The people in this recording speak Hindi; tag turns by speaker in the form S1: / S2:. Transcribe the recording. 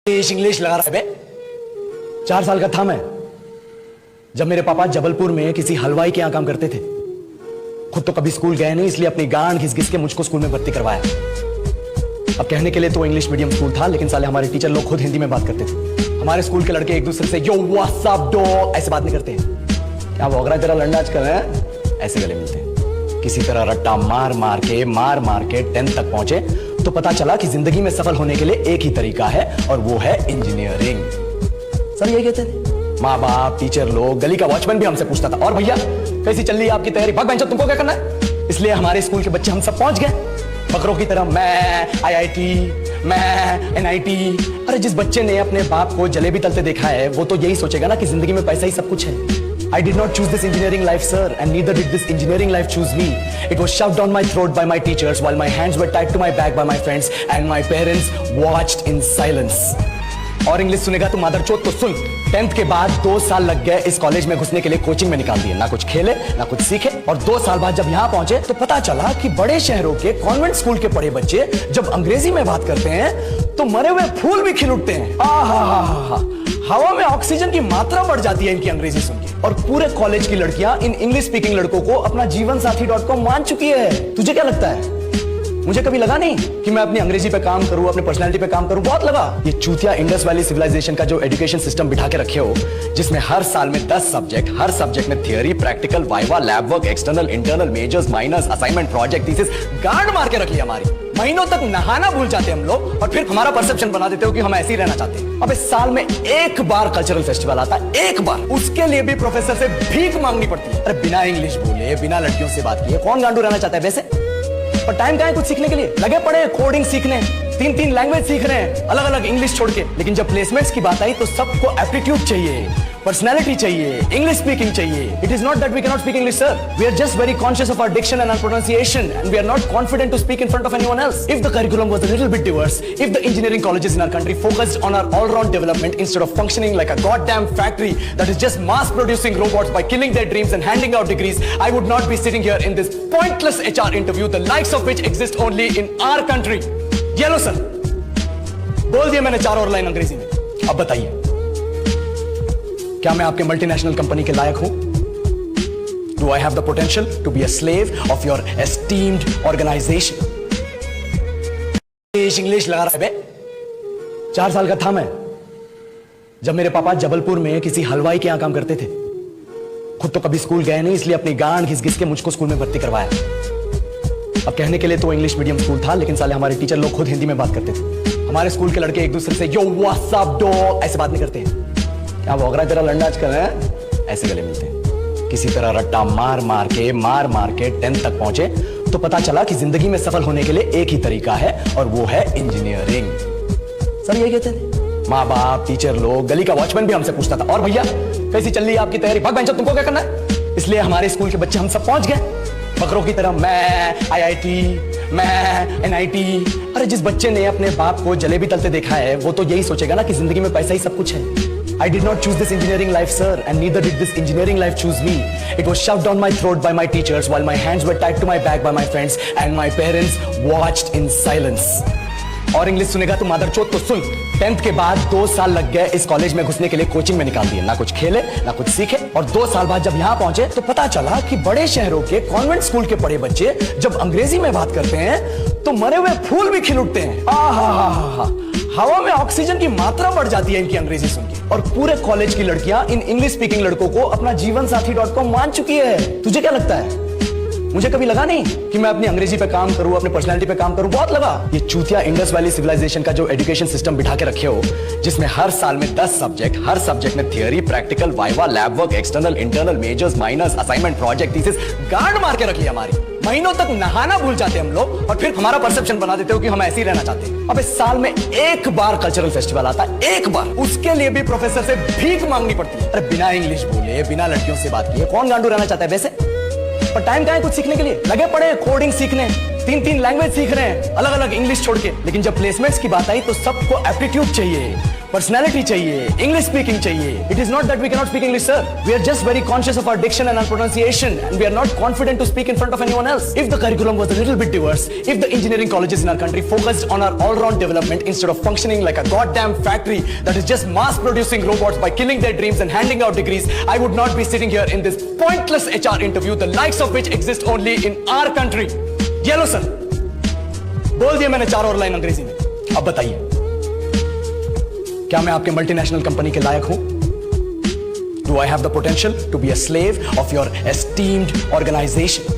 S1: इंग्लिश लगा रहा है बे। 4 साल का था मैं जब मेरे पापा जबलपुर में किसी हलवाई के यहां काम करते थे। खुद तो कभी स्कूल गए नहीं, इसलिए अपनी गांड घिस घिस के मुझको स्कूल में भर्ती करवाया। अब कहने के लिए तो इंग्लिश मीडियम स्कूल था, लेकिन साले हमारे टीचर लोग खुद हिंदी में बात करते थे। हमारे स्कूल के लड़के एक दूसरे से यो व्हाट्स अप डॉग ऐसे बात नहीं करते हैं। क्या भौंक रहा है तेरा लंडा आजकल है? ऐसे गले मिलते हैं। किसी तरह रट्टा मार मार के 10th तक पहुंचे तो पता चला कि जिंदगी में सफल होने के लिए एक ही तरीका है और वो है इंजीनियरिंग। सब यही कहते थे। माँ बाप, टीचर लोग, गली का वॉचमैन भी हमसे पूछता था, और भैया कैसी चल रही है आपकी तैयारी? भाग बेंचो, तुमको क्या करना है? इसलिए हमारे स्कूल के बच्चे हम सब पहुंच गए बकरों की तरह। मैं आईआईटी, मैं एनआईटी। अरे जिस बच्चे ने अपने बाप को जलेबी तलते देखा है वो तो यही सोचेगा ना कि जिंदगी में पैसा ही सब कुछ है। I did not choose this engineering life, sir, and neither did this engineering life choose me. It was shoved down my throat by my teachers while my hands were tied to my back by my friends and my parents watched in silence. और इंग्लिश सुनेगा तो मादरचोद तो सुन। 10th के बाद 2 साल लग गए इस कॉलेज में घुसने के लिए, कोचिंग में निकाल दिए। ना कुछ खेले ना कुछ सीखे, और 2 साल बाद जब यहाँ पहुंचे तो पता चला कि बड़े शहरों के कॉन्वेंट स्कूल के पढ़े बच्चे जब अंग्रेजी में बात करते हैं तो मरे हुए फूल भी खिल उठते हैं। हवा में ऑक्सीजन की मात्रा बढ़ जाती है इनकी अंग्रेजी सुन के। और पूरे कॉलेज की लड़कियां इन इंग्लिश स्पीकिंग लड़कों को अपना जीवन साथी.com मान चुकी है। तुझे क्या लगता है? मुझे कभी लगा नहीं कि मैं अपनी अंग्रेजी पे काम करूं, अपने पर्सनालिटी पे काम करूं। बहुत लगा। ये चूतिया इंडस वैली सिविलाइजेशन का जो एजुकेशन सिस्टम बिठा के रखे हो, जिसमें हर साल में 10 सब्जेक्ट, हर सब्जेक्ट में theory, practical, viva, lab work, external, internal, majors, minors, assignment, project, thesis, गांड मार के रख लिया हमारी। महीनों तक नहाना भूल जाते हम लोग और फिर हमारा परसेप्शन बना देते हो कि हम ऐसे ही रहना चाहते हैं। अब इस साल में एक बार कल्चरल फेस्टिवल आता है, एक बार। उसके लिए भी प्रोफेसर से भीख मांगनी पड़ती है। अरे बिना इंग्लिश बोले, बिना लड़कियों से बात किए कौन गांडू रहना चाहता है वैसे? पर टाइम कहाँ है कुछ सीखने के लिए? लगे पड़े कोडिंग सीखने, 3 लैंग्वेज सीख रहे हैं, अलग अलग इंग्लिश छोड़ के। लेकिन जब प्लेसमेंट्स की बात आई तो सबको एप्टीट्यूड चाहिए, पर्सनालिटी चाहिए, इंग्लिश स्पीकिंग चाहिए। It is not that we can not speak English, sir. We are just very conscious of our diction and our pronunciation, and we are not confident to speak in front of anyone else. If the curriculum was a little bit diverse, if the engineering colleges in our country focused on our all round development instead of functioning like a goddamn factory that is just mass producing robots by killing their dreams and handing out degrees, I would not be sitting here in this pointless HR interview, the likes of which exist only in our country. ये लो सर, बोल दिया मैंने 4 और लाइन अंग्रेजी में। अब बताइए, क्या मैं आपके मल्टीनेशनल कंपनी के लायक हूं? Do I have the potential to be a slave of your esteemed organization? English लगा रहा है बे। 4 साल का था मैं जब मेरे पापा जबलपुर में किसी हलवाई के यहां काम करते थे। खुद तो कभी स्कूल गए नहीं, इसलिए अपनी गांड घिस घिस के मुझको स्कूल में भर्ती करवाया। अब कहने के लिए तो इंग्लिश मीडियम स्कूल था, लेकिन साले हमारे टीचर लोग खुद हिंदी में बात करते थे। हमारे स्कूल के लड़के एक दूसरे से यो व्हाट्स अप डॉग ऐसे बात नहीं करते हैं। क्या भौंक रहा है तेरा लंडा आजकल है? ऐसे गले मिलते हैं। किसी तरह रट्टा मार मार के 10th तक पहुंचे तो पता चला कि जिंदगी में सफल होने के लिए एक ही तरीका है और वो है इंजीनियरिंग। सब यही कहते थे। माँ बाप, टीचर लोग, गली का वॉचमैन भी हमसे पूछता था, और भैया कैसी चल रही है आपकी तैयारी? भाग बेंचो, तुमको क्या करना है? इसलिए हमारे स्कूल के बच्चे हम सब पहुंच गए बकरों की तरह। मैं आईआईटी, मैं एनआईटी। अरे जिस बच्चे ने अपने बाप को जलेबी तलते देखा है वो तो यही सोचेगा ना कि जिंदगी में पैसा ही सब कुछ है। I did not choose this engineering life, sir, and neither did this engineering life choose me. It was shoved down my throat by my teachers while my hands were tied to my back by my friends and my parents watched in silence. और इंग्लिश सुनेगा तो मादरचोद तो सुन। 10th के बाद 2 साल लग गए इस कॉलेज में घुसने के लिए, कोचिंग में निकाल दिए। ना कुछ खेले ना कुछ सीखे, और 2 साल बाद जब यहाँ पहुंचे तो पता चला कि बड़े शहरों के कॉन्वेंट स्कूल के पढ़े बच्चे जब अंग्रेजी में बात करते हैं तो मरे हुए फूल भी खिल उठते हैं। हवा में ऑक्सीजन की मात्रा बढ़ जाती है इनकी अंग्रेजी सुन के। और पूरे कॉलेज की लड़कियां इन इंग्लिश स्पीकिंग लड़कों को अपना जीवन साथी.com मान चुकी है। तुझे क्या लगता है? मुझे कभी लगा नहीं कि मैं अपनी अंग्रेजी पे काम करूं, अपने पर्सनालिटी पे काम करूं। बहुत लगा। ये चूतिया इंडस वैली सिविलाइजेशन का जो एजुकेशन सिस्टम बिठा के रखे हो, जिसमें हर साल में 10 सब्जेक्ट, हर सब्जेक्ट में theory, practical, viva, lab work, external, internal, majors, minors, assignment, project, thesis, गांड मार के रख लिया हमारी। महीनों तक नहाना भूल जाते हम लोग और फिर हमारा परसेप्शन बना देते हो कि हम ऐसे ही रहना चाहते हैं। अब इस साल में एक बार कल्चरल फेस्टिवल आता है, एक बार। उसके लिए भी प्रोफेसर से भीख मांगनी पड़ती है। अरे बिना इंग्लिश बोले, बिना लड़कियों से बात किए कौन गांडू रहना चाहता है वैसे? पर टाइम कहाँ है कुछ सीखने के लिए? लगे पड़े कोडिंग सीखने, 3 लैंग्वेज सीख रहे हैं, अलग अलग इंग्लिश छोड़ के। लेकिन जब प्लेसमेंट्स की बात आई तो सबको एप्टीट्यूड चाहिए, पर्सनैलिटी चाहिए, इंग्लिश स्पीकिंग चाहिए. It is not that we cannot speak English, sir. We are just very conscious of our diction and our pronunciation, and we are not confident to speak in front of anyone else. If the curriculum was a little bit diverse, if the engineering colleges in our country focused on our all-round development instead of functioning like a goddamn factory that is just mass-producing robots by killing their dreams and handing out degrees, I would not be sitting here in this pointless HR interview, the likes of which exist only in our country. ये लो सर, बोल दिया मैंने 4 और लाइन अंग्रेजी में. अब बताइए, क्या मैं आपके मल्टीनेशनल कंपनी के लायक हूं? Do I have the potential to be a slave of your esteemed organization?